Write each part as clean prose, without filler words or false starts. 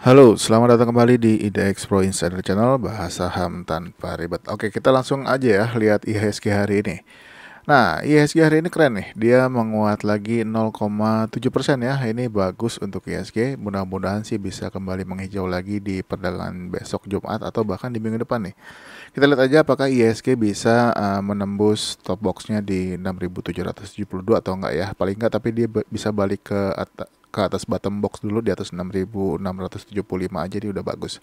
Halo, selamat datang kembali di IDX Pro Insider Channel, bahas saham tanpa ribet. Oke, kita langsung aja ya lihat IHSG hari ini. Nah, IHSG hari ini keren nih, dia menguat lagi 0,7% ya. Ini bagus untuk IHSG, mudah-mudahan sih bisa kembali menghijau lagi di perdagangan besok Jumat atau bahkan di minggu depan nih. Kita lihat aja apakah IHSG bisa menembus top boxnya di 6.772 atau enggak ya. Paling enggak, tapi dia bisa balik ke atas bottom box dulu di atas 6.675 aja, dia udah bagus.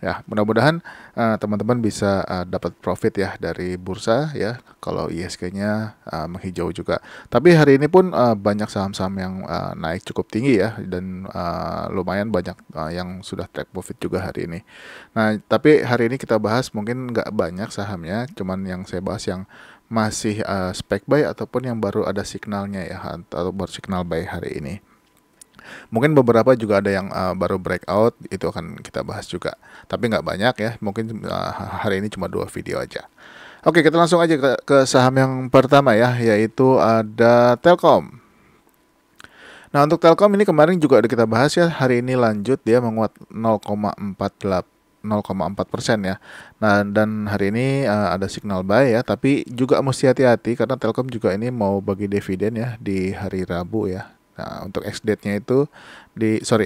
Ya, mudah-mudahan teman-teman bisa dapat profit ya dari bursa ya kalau IHSG-nya menghijau juga. Tapi hari ini pun banyak saham-saham yang naik cukup tinggi ya, dan lumayan banyak yang sudah take profit juga hari ini. Nah, tapi hari ini kita bahas mungkin nggak banyak sahamnya, cuman yang saya bahas yang masih spek buy ataupun yang baru ada signalnya ya, atau baru signal buy hari ini. Mungkin beberapa juga ada yang baru breakout, itu akan kita bahas juga. Tapi nggak banyak ya, mungkin hari ini cuma 2 video aja. Oke, kita langsung aja ke saham yang pertama ya, yaitu ada Telkom. Nah, untuk Telkom ini kemarin juga ada kita bahas ya, hari ini lanjut dia menguat 0,4% ya. Nah, dan hari ini ada signal buy ya, tapi juga mesti hati-hati karena Telkom juga ini mau bagi dividen ya di hari Rabu ya. Nah, untuk ex-date-nya itu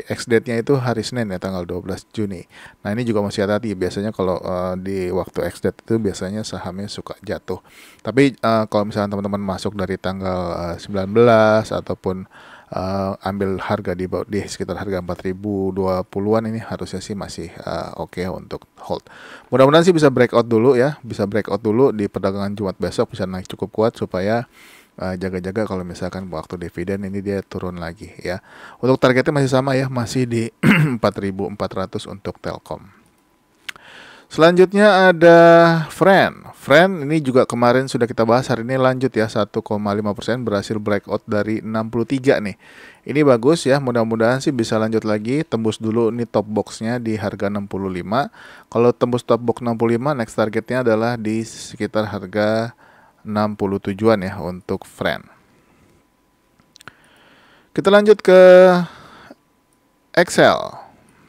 ex-date-nya itu hari Senin ya, tanggal 12 Juni. Nah, ini juga masih hati-hati. Biasanya kalau di waktu ex-date itu biasanya sahamnya suka jatuh. Tapi kalau misalnya teman-teman masuk dari tanggal 19 ataupun ambil harga di sekitar harga 4.020-an, ini harusnya sih masih oke untuk hold. Mudah-mudahan sih bisa breakout dulu ya, bisa breakout dulu di perdagangan Jumat besok, bisa naik cukup kuat supaya jaga-jaga kalau misalkan waktu dividen ini dia turun lagi ya. Untuk targetnya masih sama ya, masih di 4.400 untuk Telkom. Selanjutnya ada Friend ini juga kemarin sudah kita bahas, hari ini lanjut ya, 1,5% berhasil breakout dari 63 nih. Ini bagus ya, mudah-mudahan sih bisa lanjut lagi, tembus dulu nih top boxnya di harga 65. Kalau tembus top box 65, next targetnya adalah di sekitar harga 67-an ya untuk Friend. Kita lanjut ke Excel.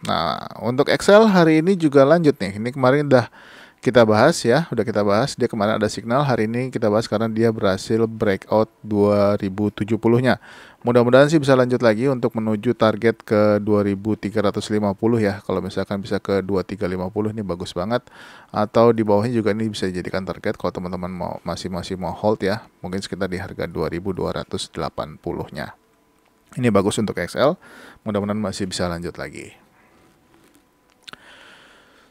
Nah, untuk Excel hari ini juga lanjut nih. Ini kemarin udah kita bahas ya, Dia kemarin ada signal, hari ini kita bahas karena dia berhasil breakout 2070-nya. Mudah-mudahan sih bisa lanjut lagi untuk menuju target ke 2350 ya. Kalau misalkan bisa ke 2350 ini bagus banget. Atau di bawahnya juga ini bisa dijadikan target kalau teman-teman masih mau hold ya. Mungkin sekitar di harga 2280-nya. Ini bagus untuk Excel. Mudah-mudahan masih bisa lanjut lagi.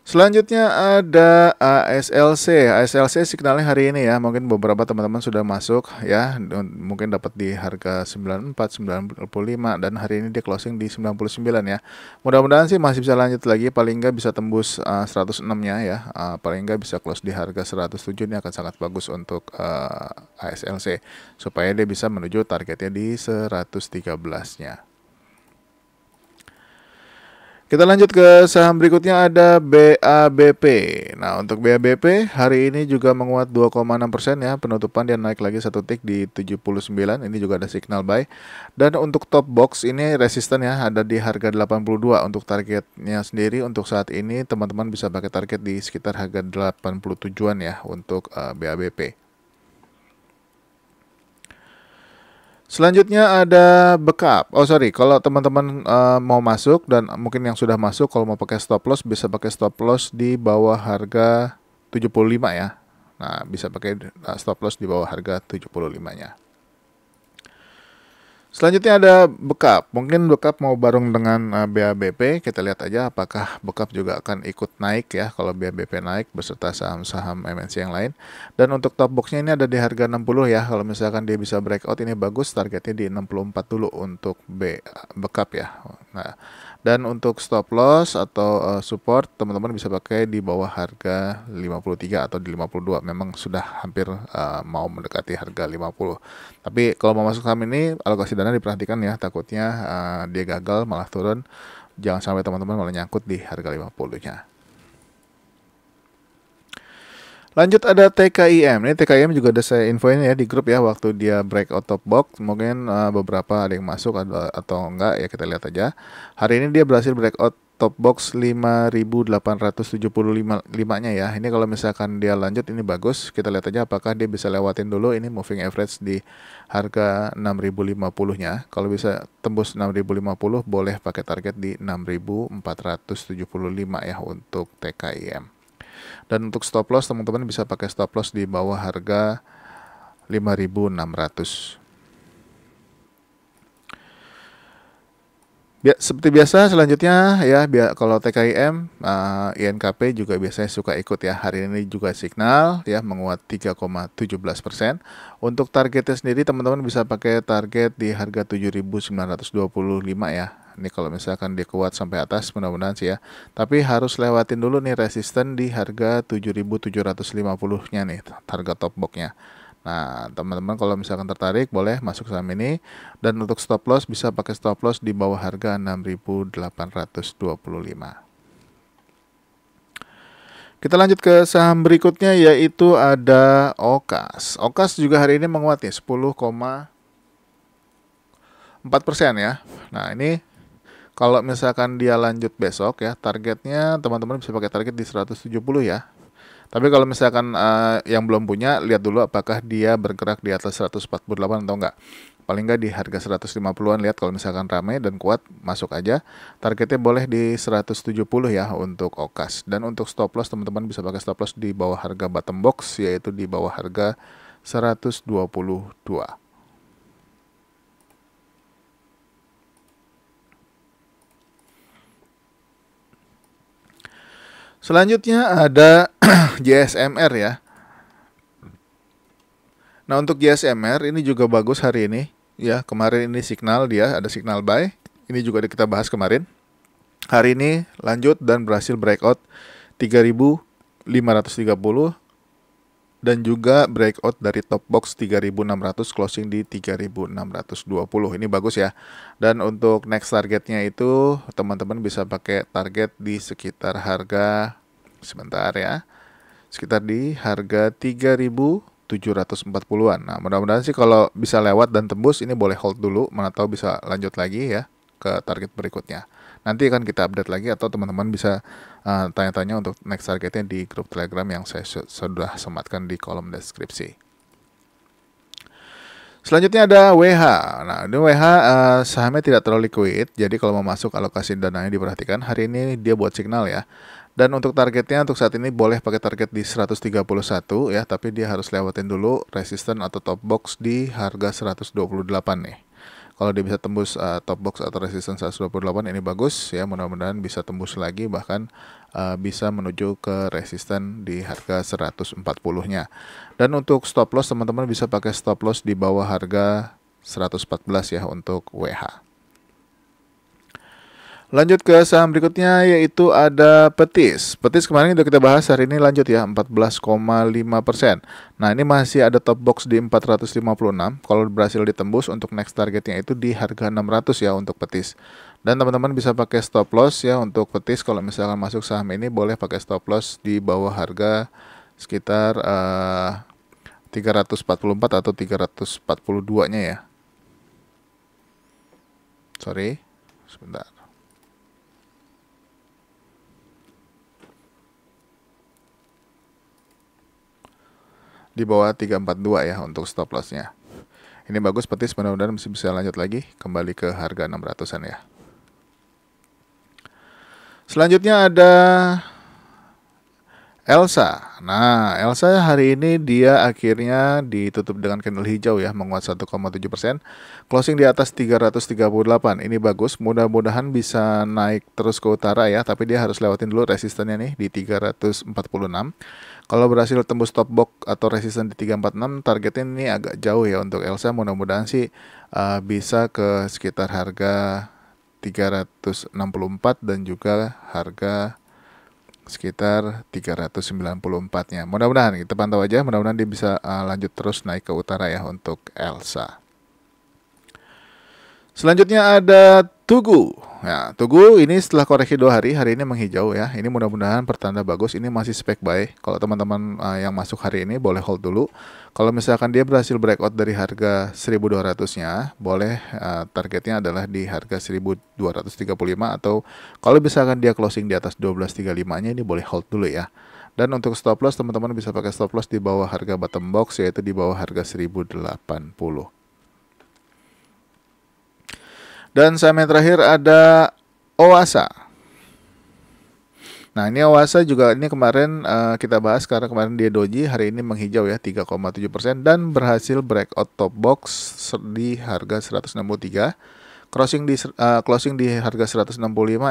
Selanjutnya ada ASLC. ASLC signalnya hari ini ya, mungkin beberapa teman-teman sudah masuk ya, mungkin dapat di harga 94, 95, dan hari ini dia closing di 99 ya. Mudah-mudahan sih masih bisa lanjut lagi, paling nggak bisa tembus 106-nya ya, paling nggak bisa close di harga 107, ini akan sangat bagus untuk ASLC supaya dia bisa menuju targetnya di 113-nya. Kita lanjut ke saham berikutnya, ada BABP. Nah, untuk BABP hari ini juga menguat 2,6% ya. Penutupan dia naik lagi 1 tick di 79. Ini juga ada signal buy. Dan untuk top box ini resisten ya, ada di harga 82. Untuk targetnya sendiri untuk saat ini teman-teman bisa pakai target di sekitar harga 87-an ya untuk BABP. Selanjutnya ada Bekap. Kalau teman-teman mau masuk dan mungkin yang sudah masuk, kalau mau pakai stop loss bisa pakai stop loss di bawah harga 75 ya. Nah, bisa pakai stop loss di bawah harga 75-nya. Selanjutnya ada Bekap. Mungkin Bekap mau bareng dengan BABP. Kita lihat aja apakah Bekap juga akan ikut naik ya kalau BABP naik beserta saham-saham MNC yang lain. Dan untuk top boxnya ini ada di harga 60 ya. Kalau misalkan dia bisa breakout ini bagus, targetnya di 64 dulu untuk Bekap ya. Nah, dan untuk stop loss atau support teman-teman bisa pakai di bawah harga 53 atau di 52. Memang sudah hampir mau mendekati harga 50. Tapi kalau mau masuk saham ini, alokasi dana diperhatikan ya, takutnya dia gagal malah turun. Jangan sampai teman-teman malah nyangkut di harga 50-nya. Lanjut ada TKIM. Ini TKIM juga ada saya infoin ya di grup ya, waktu dia breakout top box. Mungkin beberapa ada yang masuk atau enggak ya, kita lihat aja. Hari ini dia berhasil breakout top box 5.875-nya ya. Ini kalau misalkan dia lanjut ini bagus. Kita lihat aja apakah dia bisa lewatin dulu ini moving average di harga 6.050-nya. Kalau bisa tembus 6.050 boleh pakai target di 6.475 ya untuk TKIM. Dan untuk stop loss teman-teman bisa pakai stop loss di bawah harga 5.600. Seperti biasa selanjutnya ya, kalau TKIM, INKP juga biasanya suka ikut ya. Hari ini juga signal ya menguat 3,17%. Untuk targetnya sendiri teman-teman bisa pakai target di harga 7.925 ya. Ini kalau misalkan dia kuat sampai atas mudah-mudahan sih ya. Tapi harus lewatin dulu nih resisten di harga 7.750-nya nih, harga top box-nya. Nah, teman-teman kalau misalkan tertarik boleh masuk saham ini, dan untuk stop loss bisa pakai stop loss di bawah harga 6.825. Kita lanjut ke saham berikutnya yaitu ada Okas. Okas juga hari ini menguat nih 10,4% ya. Nah, ini kalau misalkan dia lanjut besok ya, targetnya teman-teman bisa pakai target di 170 ya. Tapi kalau misalkan yang belum punya, lihat dulu apakah dia bergerak di atas 148 atau enggak. Paling enggak di harga 150-an, lihat kalau misalkan ramai dan kuat, masuk aja. Targetnya boleh di 170 ya untuk Okas. Dan untuk stop loss, teman-teman bisa pakai stop loss di bawah harga bottom box, yaitu di bawah harga 122. Selanjutnya ada JSMR ya. Nah, untuk JSMR ini juga bagus hari ini ya. Kemarin ini signal, dia ada signal buy. Ini juga kita bahas kemarin. Hari ini lanjut dan berhasil breakout 3.530 dan juga breakout dari top box 3.600, closing di 3.620. Ini bagus ya. Dan untuk next targetnya itu teman-teman bisa pakai target di sekitar harga, sebentar ya, sekitar di harga 3.740-an. Nah, mudah-mudahan sih kalau bisa lewat dan tembus ini boleh hold dulu, mana tahu bisa lanjut lagi ya ke target berikutnya. Nanti akan kita update lagi, atau teman-teman bisa tanya-tanya untuk next targetnya di grup Telegram yang saya sudah sematkan di kolom deskripsi. Selanjutnya ada WH. Nah, ini WH sahamnya tidak terlalu liquid, jadi kalau mau masuk alokasi dananya diperhatikan. Hari ini dia buat signal ya. Dan untuk targetnya untuk saat ini boleh pakai target di 131 ya, tapi dia harus lewatin dulu resisten atau top box di harga 128 nih. Kalau dia bisa tembus top box atau resisten 128 ini bagus ya, mudah-mudahan bisa tembus lagi, bahkan bisa menuju ke resisten di harga 140-nya. Dan untuk stop loss teman-teman bisa pakai stop loss di bawah harga 114 ya untuk WH. Lanjut ke saham berikutnya yaitu ada Petis. Petis kemarin udah kita bahas, hari ini lanjut ya 14,5%. Nah, ini masih ada top box di 456. Kalau berhasil ditembus, untuk next targetnya itu di harga 600 ya untuk Petis. Dan teman-teman bisa pakai stop loss ya untuk Petis. Kalau misalkan masuk saham ini boleh pakai stop loss di bawah harga sekitar 344 atau 342-nya ya. Sorry, sebentar. Di bawah 342 ya untuk stop lossnya. Ini bagus Petis, mudah-mudahan masih bisa lanjut lagi kembali ke harga 600-an ya. Selanjutnya ada Elsa. Nah, Elsa hari ini dia akhirnya ditutup dengan candle hijau ya, menguat 1,7%. Closing di atas 338. Ini bagus, mudah-mudahan bisa naik terus ke utara ya, tapi dia harus lewatin dulu resistennya nih di 346. Kalau berhasil tembus top box atau resisten di 346, targetnya ini agak jauh ya untuk Elsa. Mudah-mudahan sih bisa ke sekitar harga 364 dan juga harga sekitar 394-nya. Mudah-mudahan kita pantau aja, mudah-mudahan dia bisa lanjut terus naik ke utara ya untuk Elsa. Selanjutnya ada Tugu. Nah, Tugu ini setelah koreksi 2 hari, hari ini menghijau ya. Ini mudah-mudahan pertanda bagus. Ini masih spek buy. Kalau teman-teman yang masuk hari ini boleh hold dulu. Kalau misalkan dia berhasil breakout dari harga 1200-nya, boleh targetnya adalah di harga 1235, atau kalau misalkan dia closing di atas 1235-nya, ini boleh hold dulu ya. Dan untuk stop loss, teman-teman bisa pakai stop loss di bawah harga bottom box, yaitu di bawah harga 1080. Dan saham yang terakhir ada Oasa. Nah, ini Oasa juga ini kemarin kita bahas karena kemarin dia doji, hari ini menghijau ya 3,7% dan berhasil breakout top box di harga 163. Closing di harga 165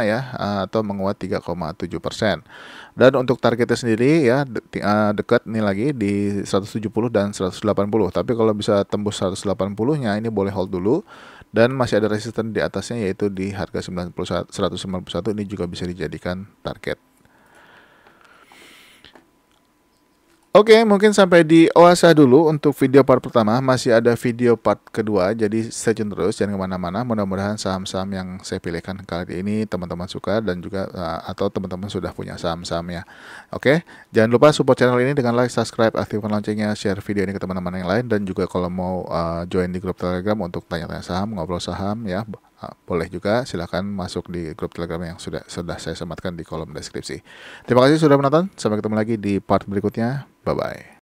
ya, atau menguat 3,7%. Dan untuk targetnya sendiri ya dekat nih lagi di 170 dan 180. Tapi kalau bisa tembus 180-nya ini boleh hold dulu, dan masih ada resisten di atasnya yaitu di harga 191. Ini juga bisa dijadikan target. Oke, mungkin sampai di Oasa dulu untuk video part pertama. Masih ada video part kedua, jadi stay tune terus, jangan kemana-mana. Mudah-mudahan saham-saham yang saya pilihkan kali ini teman-teman suka, dan juga atau teman-teman sudah punya saham-sahamnya. Oke, jangan lupa support channel ini dengan like, subscribe, aktifkan loncengnya, share video ini ke teman-teman yang lain, dan juga kalau mau join di grup Telegram untuk tanya-tanya saham, ngobrol saham ya, boleh juga, silahkan masuk di grup Telegram yang sudah saya sematkan di kolom deskripsi. Terima kasih sudah menonton, sampai ketemu lagi di part berikutnya. Bye-bye.